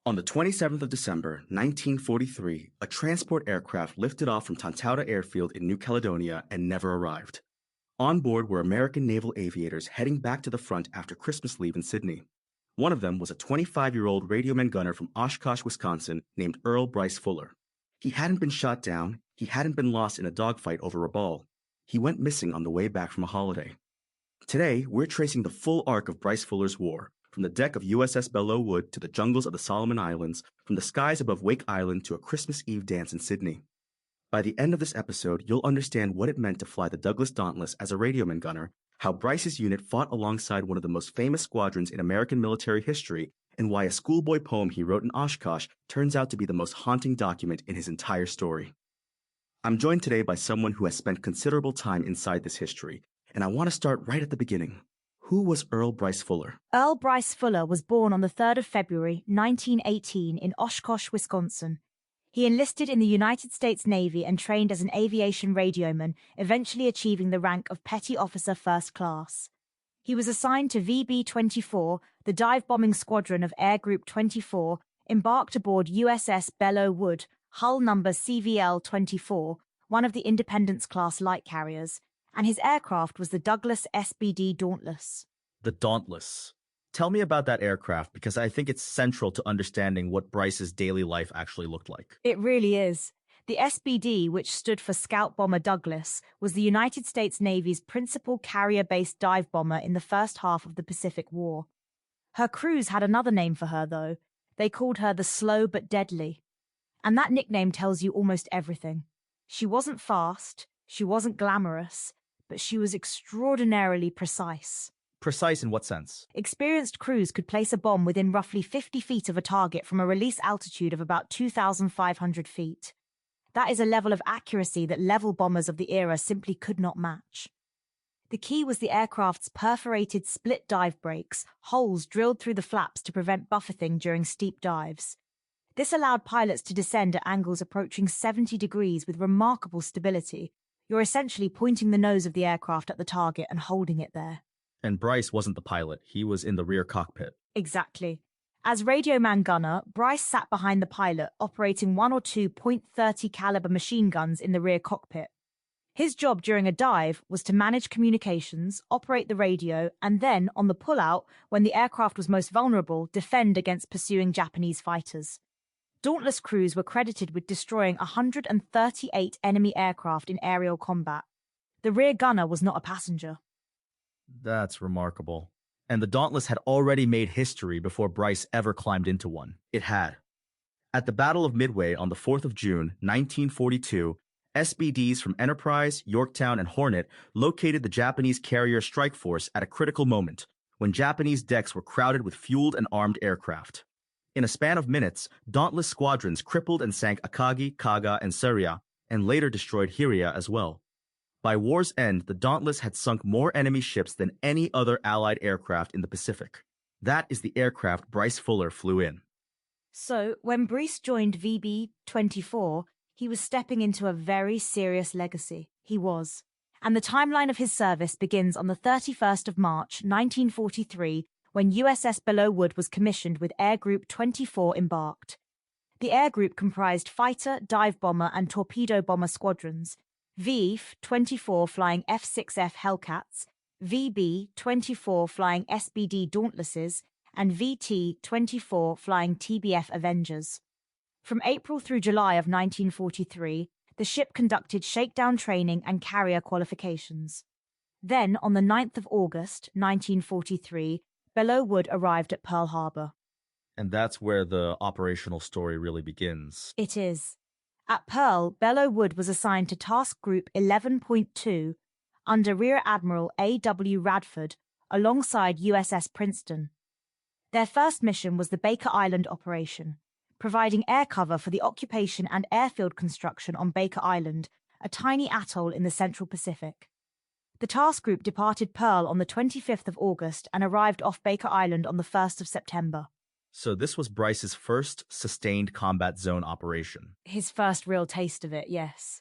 On the 27th of December, 1943, a transport aircraft lifted off from Tantauta Airfield in New Caledonia and never arrived. On board were American naval aviators heading back to the front after Christmas leave in Sydney. One of them was a 25-year-old radioman gunner from Oshkosh, Wisconsin, named Brice Fuller. He hadn't been shot down, he hadn't been lost in a dogfight over a ball. He went missing on the way back from a holiday. Today, we're tracing the full arc of Brice Fuller's war, from the deck of USS Belleau Wood to the jungles of the Solomon Islands, from the skies above Wake Island to a Christmas Eve dance in Sydney. By the end of this episode, you'll understand what it meant to fly the Douglas Dauntless as a radioman gunner, how Brice's unit fought alongside one of the most famous squadrons in American military history, and why a schoolboy poem he wrote in Oshkosh turns out to be the most haunting document in his entire story. I'm joined today by someone who has spent considerable time inside this history, and I want to start right at the beginning. Who was Brice Fuller? Brice Fuller was born on the 3rd of February, 1918 in Oshkosh, Wisconsin. He enlisted in the United States Navy and trained as an aviation radioman, eventually achieving the rank of Petty Officer First Class. He was assigned to VB-24, the dive-bombing squadron of Air Group 24, embarked aboard USS Belleau Wood, hull number CVL-24, one of the Independence-class light carriers, and his aircraft was the Douglas SBD Dauntless. The Dauntless. Tell me about that aircraft, because I think it's central to understanding what Brice's daily life actually looked like. It really is. The SBD, which stood for Scout Bomber Douglas, was the United States Navy's principal carrier-based dive bomber in the first half of the Pacific War. Her crews had another name for her, though. They called her the Slow but Deadly. And that nickname tells you almost everything. She wasn't fast, she wasn't glamorous, but she was extraordinarily precise. Precise in what sense? Experienced crews could place a bomb within roughly 50 feet of a target from a release altitude of about 2,500 feet. That is a level of accuracy that level bombers of the era simply could not match. The key was the aircraft's perforated split dive brakes, holes drilled through the flaps to prevent buffeting during steep dives. This allowed pilots to descend at angles approaching 70 degrees with remarkable stability. You're essentially pointing the nose of the aircraft at the target and holding it there. And Brice wasn't the pilot. He was in the rear cockpit. Exactly. As radioman gunner, Brice sat behind the pilot, operating one or two .30 caliber machine guns in the rear cockpit. His job during a dive was to manage communications, operate the radio, and then, on the pullout, when the aircraft was most vulnerable, defend against pursuing Japanese fighters. Dauntless crews were credited with destroying 138 enemy aircraft in aerial combat. The rear gunner was not a passenger. That's remarkable. And the Dauntless had already made history before Brice ever climbed into one. It had. At the Battle of Midway on the 4th of June, 1942, SBDs from Enterprise, Yorktown, and Hornet located the Japanese carrier strike force at a critical moment, when Japanese decks were crowded with fueled and armed aircraft. In a span of minutes, Dauntless squadrons crippled and sank Akagi, Kaga, and Surya, and later destroyed Hiria as well. By war's end, the Dauntless had sunk more enemy ships than any other Allied aircraft in the Pacific. That is the aircraft Brice Fuller flew in. So, when Brice joined VB-24, he was stepping into a very serious legacy. He was. And the timeline of his service begins on the 31st of March, 1943, when USS Belleau Wood was commissioned with Air Group 24 embarked. The Air Group comprised fighter, dive bomber, and torpedo bomber squadrons, VF-24 flying F-6F Hellcats, VB-24 flying SBD Dauntlesses, and VT-24 flying TBF Avengers. From April through July of 1943, the ship conducted shakedown training and carrier qualifications. Then, on the 9th of August, 1943, Belleau Wood arrived at Pearl Harbor. And that's where the operational story really begins. It is. At Pearl, Belleau Wood was assigned to Task Group 11.2 under Rear Admiral A.W. Radford alongside USS Princeton. Their first mission was the Baker Island operation, providing air cover for the occupation and airfield construction on Baker Island, a tiny atoll in the Central Pacific. The task group departed Pearl on the 25th of August and arrived off Baker Island on the 1st of September. So this was Brice's first sustained combat zone operation. His first real taste of it, yes.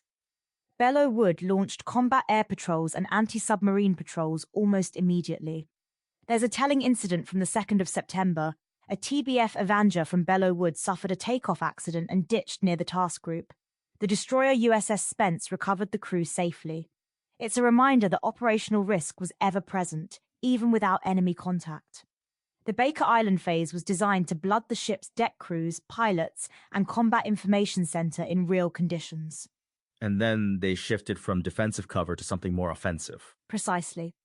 Belleau Wood launched combat air patrols and anti-submarine patrols almost immediately. There's a telling incident from the 2nd of September, a TBF Avenger from Belleau Wood suffered a takeoff accident and ditched near the task group. The destroyer USS Spence recovered the crew safely. It's a reminder that operational risk was ever present, even without enemy contact. The Baker Island phase was designed to blood the ship's deck crews, pilots, and combat information center in real conditions. And then they shifted from defensive cover to something more offensive. Precisely.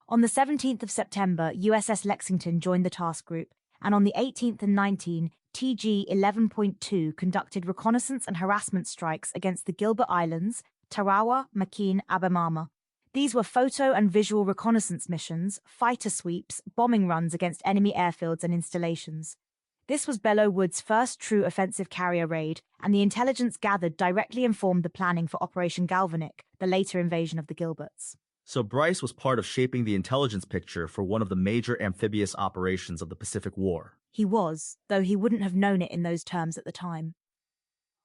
On the 17th of September, USS Lexington joined the task group, and on the 18th and 19th, TG 11.2 conducted reconnaissance and harassment strikes against the Gilbert Islands, Tarawa, Makin, Abemama. These were photo and visual reconnaissance missions, fighter sweeps, bombing runs against enemy airfields and installations. This was Belleau Wood's first true offensive carrier raid, and the intelligence gathered directly informed the planning for Operation Galvanic, the later invasion of the Gilberts. So Brice was part of shaping the intelligence picture for one of the major amphibious operations of the Pacific War. He was, though he wouldn't have known it in those terms at the time.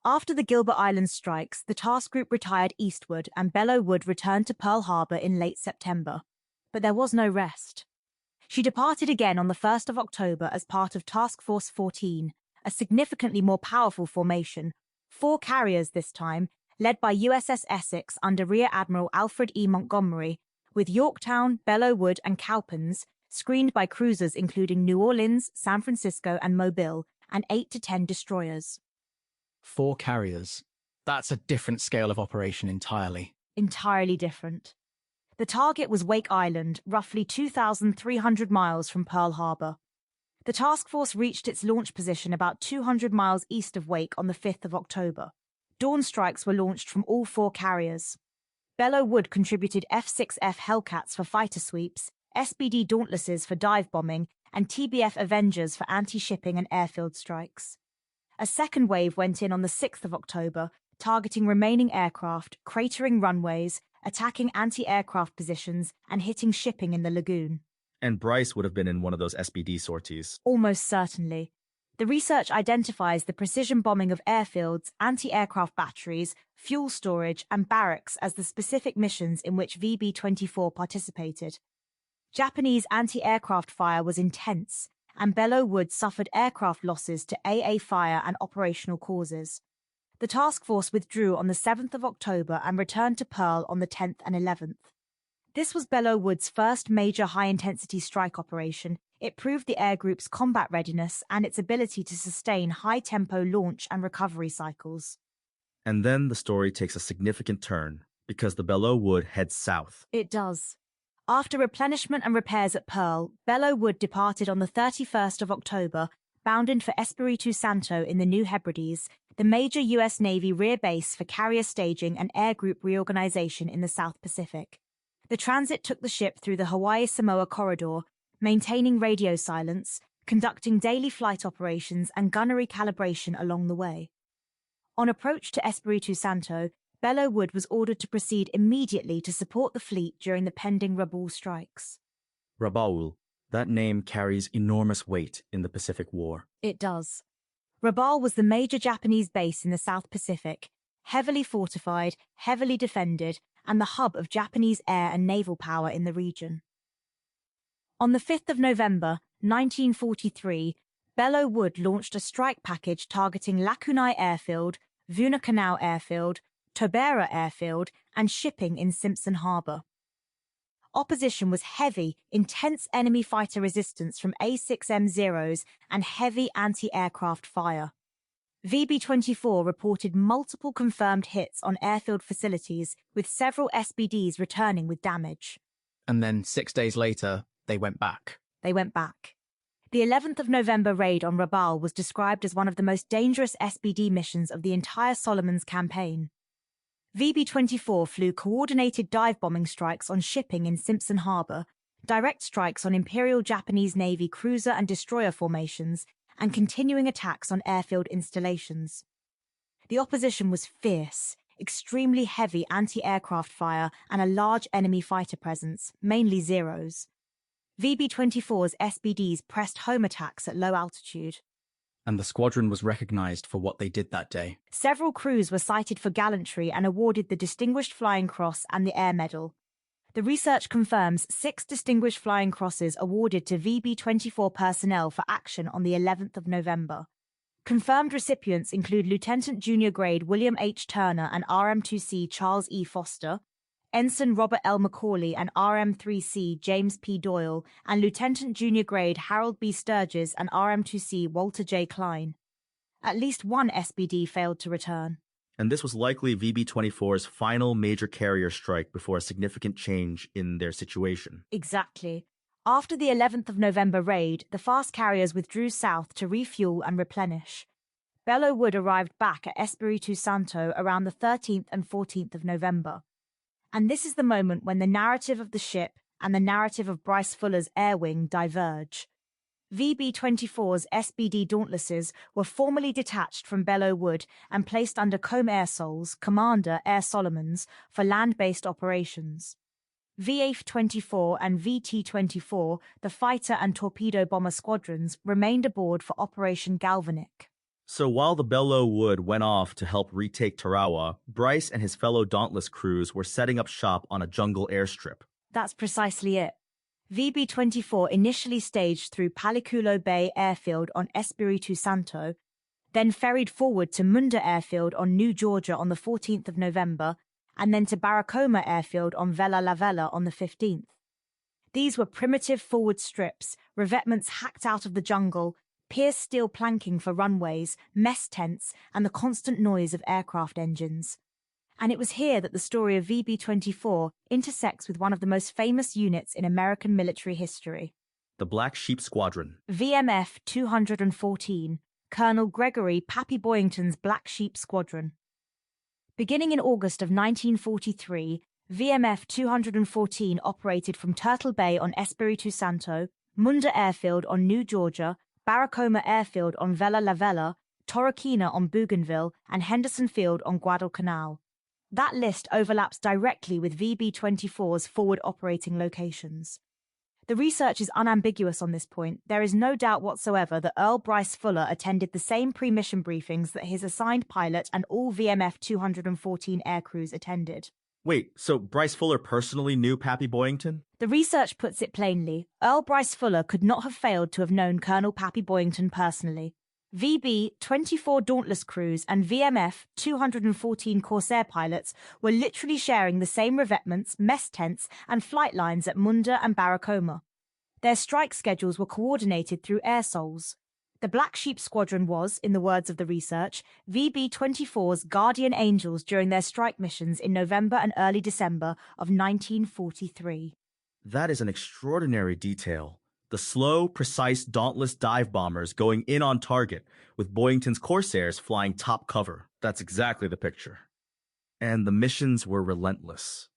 After the Gilbert Island strikes, the task group retired eastward and Belleau Wood returned to Pearl Harbor in late September. But there was no rest. She departed again on the 1st of October as part of Task Force 14, a significantly more powerful formation, 4 carriers this time, led by USS Essex under Rear Admiral Alfred E. Montgomery, with Yorktown, Belleau Wood, and Cowpens, screened by cruisers including New Orleans, San Francisco, and Mobile, and 8 to 10 destroyers. 4 carriers. That's a different scale of operation entirely. Entirely different. The target was Wake Island, roughly 2,300 miles from Pearl Harbor. The task force reached its launch position about 200 miles east of Wake on the 5th of October. Dawn strikes were launched from all 4 carriers. Belleau Wood contributed F-6F Hellcats for fighter sweeps, SBD Dauntlesses for dive bombing, and TBF Avengers for anti-shipping and airfield strikes. A second wave went in on the 6th of October, targeting remaining aircraft, cratering runways, attacking anti-aircraft positions, and hitting shipping in the lagoon. And Brice would have been in one of those SBD sorties. Almost certainly. The research identifies the precision bombing of airfields, anti-aircraft batteries, fuel storage, and barracks as the specific missions in which VB-24 participated. Japanese anti-aircraft fire was intense, and Belleau Wood suffered aircraft losses to AA fire and operational causes. The task force withdrew on the 7th of October and returned to Pearl on the 10th and 11th. This was Belleau Wood's first major high-intensity strike operation. It proved the air group's combat readiness and its ability to sustain high-tempo launch and recovery cycles. And then the story takes a significant turn, because the Belleau Wood heads south. It does. After replenishment and repairs at Pearl, Belleau Wood departed on the 31st of October, bounding for Espiritu Santo in the New Hebrides, the major U.S. Navy rear base for carrier staging and air group reorganization in the South Pacific. The transit took the ship through the Hawaii-Samoa corridor, maintaining radio silence, conducting daily flight operations and gunnery calibration along the way. On approach to Espiritu Santo, Belleau Wood was ordered to proceed immediately to support the fleet during the pending Rabaul strikes. Rabaul. That name carries enormous weight in the Pacific War. It does. Rabaul was the major Japanese base in the South Pacific, heavily fortified, heavily defended, and the hub of Japanese air and naval power in the region. On the 5th of November, 1943, Belleau Wood launched a strike package targeting Lakunai Airfield, Vunakanau Airfield, Tobera Airfield, and shipping in Simpson Harbor. Opposition was heavy, intense enemy fighter resistance from A6M Zeros and heavy anti-aircraft fire. VB-24 reported multiple confirmed hits on airfield facilities, with several SBDs returning with damage. And then 6 days later, they went back. They went back. The 11th of November raid on Rabaul was described as one of the most dangerous SBD missions of the entire Solomons campaign. VB-24 flew coordinated dive bombing strikes on shipping in Simpson Harbor, direct strikes on Imperial Japanese Navy cruiser and destroyer formations, and continuing attacks on airfield installations. The opposition was fierce, extremely heavy anti-aircraft fire and a large enemy fighter presence, mainly Zeros. VB-24's SBDs pressed home attacks at low altitude. And the squadron was recognized for what they did that day. Several crews were cited for gallantry and awarded the Distinguished Flying Cross and the Air Medal. The research confirms 6 Distinguished Flying Crosses awarded to VB-24 personnel for action on the 11th of November. Confirmed recipients include Lieutenant Junior Grade William H. Turner and RM-2C Charles E. Foster, Ensign Robert L. McCauley and RM-3C James P. Doyle, and Lieutenant Junior Grade Harold B. Sturges and RM-2C Walter J. Klein. At least one SBD failed to return. And this was likely VB-24's final major carrier strike before a significant change in their situation. Exactly. After the 11th of November raid, the fast carriers withdrew south to refuel and replenish. Belleau Wood arrived back at Espiritu Santo around the 13th and 14th of November. And this is the moment when the narrative of the ship and the narrative of Brice Fuller's air wing diverge. VB-24's SBD Dauntlesses were formally detached from Belleau Wood and placed under AIRCOMSOLS, Commander Air Solomons, for land-based operations. VA-24 and VT-24, the fighter and torpedo bomber squadrons, remained aboard for Operation Galvanic. So while the Belleau Wood went off to help retake Tarawa, Brice and his fellow Dauntless crews were setting up shop on a jungle airstrip. That's precisely it. VB-24 initially staged through Paliculo Bay Airfield on Espiritu Santo, then ferried forward to Munda Airfield on New Georgia on the 14th of November, and then to Baracoma Airfield on Vella La Vella on the 15th. These were primitive forward strips, revetments hacked out of the jungle, pierced steel planking for runways, mess tents, and the constant noise of aircraft engines. And it was here that the story of VB-24 intersects with one of the most famous units in American military history. The Black Sheep Squadron. VMF 214, Colonel Gregory Pappy Boyington's Black Sheep Squadron. Beginning in August of 1943, VMF 214 operated from Turtle Bay on Espiritu Santo, Munda Airfield on New Georgia, Baracoma Airfield on Vella La Vella, Torquena on Bougainville, and Henderson Field on Guadalcanal. That list overlaps directly with VB-24's forward operating locations. The research is unambiguous on this point. There is no doubt whatsoever that Earl Brice Fuller attended the same pre-mission briefings that his assigned pilot and all VMF 214 aircrews attended. Wait, so Brice Fuller personally knew Pappy Boyington? The research puts it plainly. Earl Brice Fuller could not have failed to have known Colonel Pappy Boyington personally. VB-24 Dauntless crews and VMF 214 Corsair pilots were literally sharing the same revetments, mess tents, and flight lines at Munda and Baracoma. Their strike schedules were coordinated through AIRSOLS. The Black Sheep Squadron was, in the words of the research, VB-24's guardian angels during their strike missions in November and early December of 1943. That is an extraordinary detail. The slow, precise, dauntless dive bombers going in on target, with Boyington's Corsairs flying top cover. That's exactly the picture. And the missions were relentless.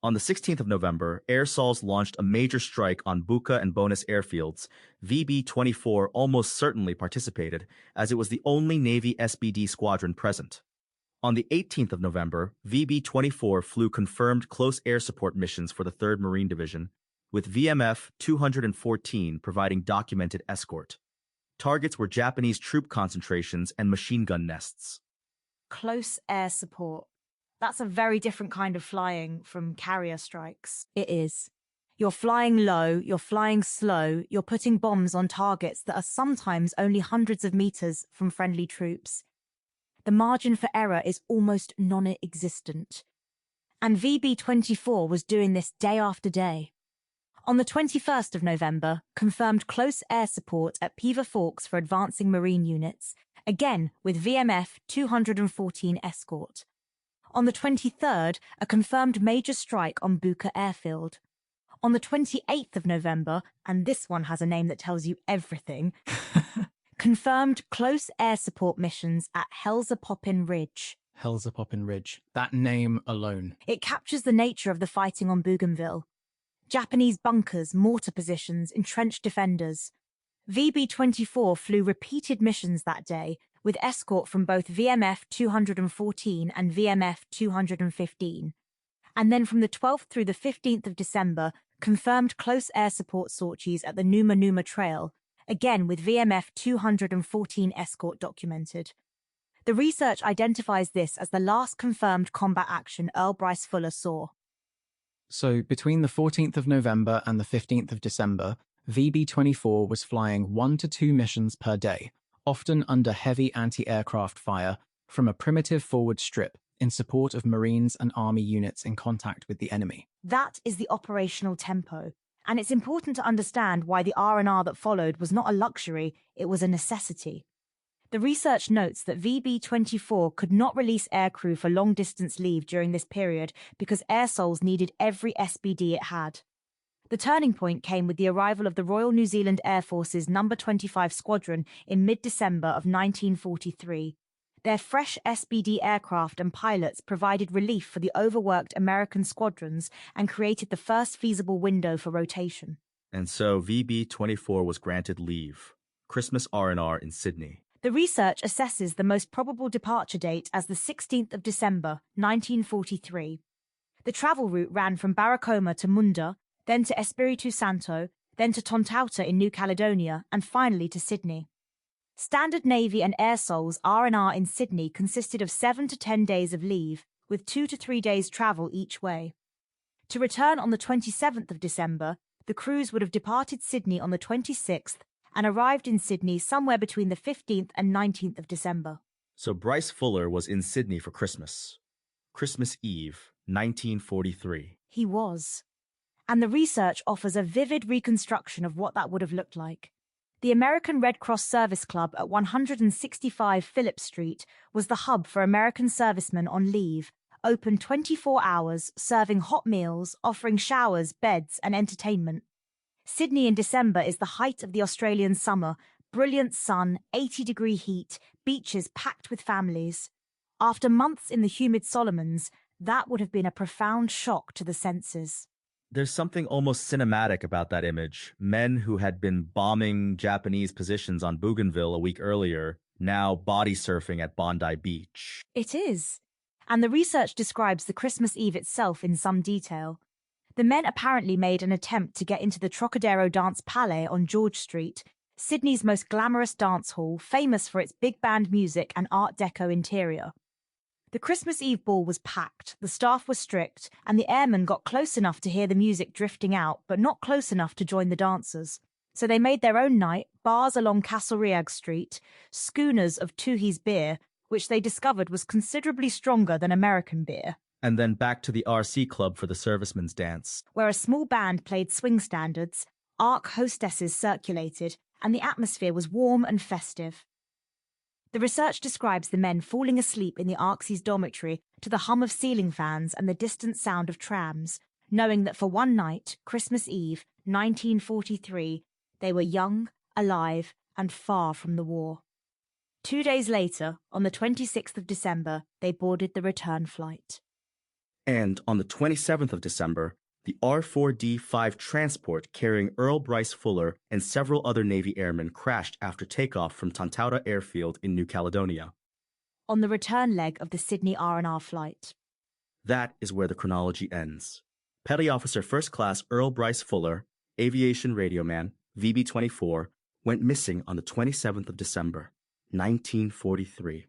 On the 16th of November, AIRSOLS launched a major strike on Buca and Bonus airfields. VB-24 almost certainly participated, as it was the only Navy SBD squadron present. On the 18th of November, VB-24 flew confirmed close air support missions for the 3rd Marine Division, with VMF 214 providing documented escort. Targets were Japanese troop concentrations and machine gun nests. Close air support. That's a very different kind of flying from carrier strikes. It is. You're flying low, you're flying slow, you're putting bombs on targets that are sometimes only hundreds of meters from friendly troops. The margin for error is almost non-existent. And VB-24 was doing this day after day. On the 21st of November, confirmed close air support at Piva Forks for advancing Marine units, again with VMF 214 escort. On the 23rd, a confirmed major strike on Buca Airfield. On the 28th of November, and this one has a name that tells you everything, confirmed close air support missions at Helzapopin Ridge. Helzapopin Ridge. That name alone. It captures the nature of the fighting on Bougainville. Japanese bunkers, mortar positions, entrenched defenders. VB-24 flew repeated missions that day, with escort from both VMF 214 and VMF 215. And then from the 12th through the 15th of December, confirmed close air support sorties at the Numa Numa Trail, again with VMF 214 escort documented. The research identifies this as the last confirmed combat action Earl Brice Fuller saw. So between the 14th of November and the 15th of December, VB-24 was flying 1 to 2 missions per day, often under heavy anti-aircraft fire from a primitive forward strip in support of Marines and Army units in contact with the enemy. That is the operational tempo, and it's important to understand why the R&R that followed was not a luxury, it was a necessity. The research notes that VB-24 could not release aircrew for long-distance leave during this period because AIRCOMSOLS needed every SBD it had. The turning point came with the arrival of the Royal New Zealand Air Force's No. 25 Squadron in mid-December of 1943. Their fresh SBD aircraft and pilots provided relief for the overworked American squadrons and created the first feasible window for rotation. And so VB-24 was granted leave. Christmas R&R in Sydney. The research assesses the most probable departure date as the 16th of December, 1943. The travel route ran from Barracoma to Munda, then to Espiritu Santo, then to Tontouta in New Caledonia, and finally to Sydney. Standard Navy and AIRCOMSOLS R&R in Sydney consisted of 7 to 10 days of leave, with 2 to 3 days travel each way. To return on the 27th of December, the crews would have departed Sydney on the 26th and arrived in Sydney somewhere between the 15th and 19th of December. So Brice Fuller was in Sydney for Christmas. Christmas Eve, 1943. He was. And the research offers a vivid reconstruction of what that would have looked like. The American Red Cross Service Club at 165 Phillip Street was the hub for American servicemen on leave, open 24 hours, serving hot meals, offering showers, beds, and entertainment. Sydney in December is the height of the Australian summer, brilliant sun, 80-degree heat, beaches packed with families. After months in the humid Solomons, that would have been a profound shock to the senses. There's something almost cinematic about that image. Men who had been bombing Japanese positions on Bougainville a week earlier, now body surfing at Bondi Beach. It is. And the research describes the Christmas Eve itself in some detail. The men apparently made an attempt to get into the Trocadero Dance Palais on George Street, Sydney's most glamorous dance hall, famous for its big band music and Art Deco interior. The Christmas Eve ball was packed, the staff was strict, and the airmen got close enough to hear the music drifting out, but not close enough to join the dancers. So they made their own night, bars along Castlereagh Street, schooners of Toohey's beer, which they discovered was considerably stronger than American beer. And then back to the RC Club for the servicemen's dance, where a small band played swing standards, ARC hostesses circulated, and the atmosphere was warm and festive. The research describes the men falling asleep in the ARC's dormitory to the hum of ceiling fans and the distant sound of trams, knowing that for one night, Christmas Eve, 1943, they were young, alive, and far from the war. 2 days later, on the 26th of December, they boarded the return flight. And on the 27th of December, the R-4D-5 transport carrying Earl Brice Fuller and several other Navy airmen crashed after takeoff from Tontouta Airfield in New Caledonia. On the return leg of the Sydney R&R flight. That is where the chronology ends. Petty Officer First Class Earl Brice Fuller, aviation radioman, VB-24, went missing on the 27th of December, 1943.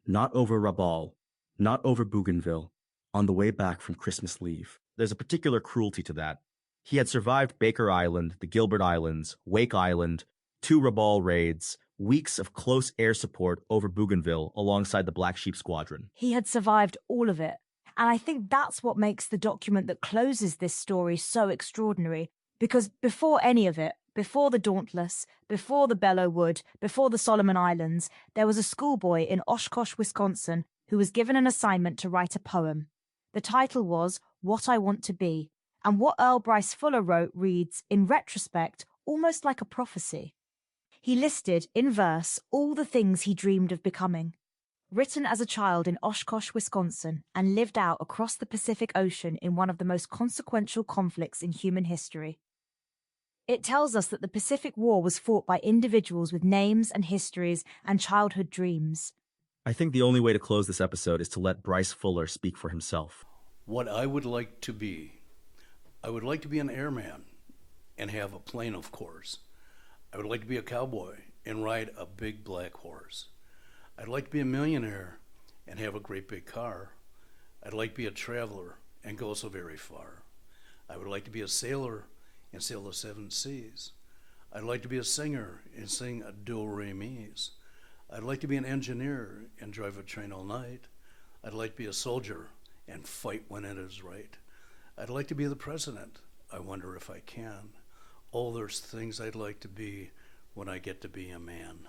Not over Rabaul, not over Bougainville, on the way back from Christmas leave. There's a particular cruelty to that. He had survived Baker Island, the Gilbert Islands, Wake Island, 2 Rabaul raids, weeks of close air support over Bougainville alongside the Black Sheep Squadron. He had survived all of it. And I think that's what makes the document that closes this story so extraordinary. Because before any of it, before the Dauntless, before the Belleau Wood, before the Solomon Islands, there was a schoolboy in Oshkosh, Wisconsin, who was given an assignment to write a poem. The title was What I Want to Be, and what Earl Brice Fuller wrote reads, in retrospect, almost like a prophecy. He listed, in verse, all the things he dreamed of becoming. Written as a child in Oshkosh, Wisconsin, and lived out across the Pacific Ocean in one of the most consequential conflicts in human history. It tells us that the Pacific War was fought by individuals with names and histories and childhood dreams. I think the only way to close this episode is to let Brice Fuller speak for himself. What I would like to be, I would like to be an airman and have a plane, of course. I would like to be a cowboy and ride a big black horse. I'd like to be a millionaire and have a great big car. I'd like to be a traveler and go so very far. I would like to be a sailor and sail the seven seas. I'd like to be a singer and sing a do-re-mi's. I'd like to be an engineer and drive a train all night. I'd like to be a soldier and fight when it is right. I'd like to be the president. I wonder if I can. Oh, there's things I'd like to be when I get to be a man.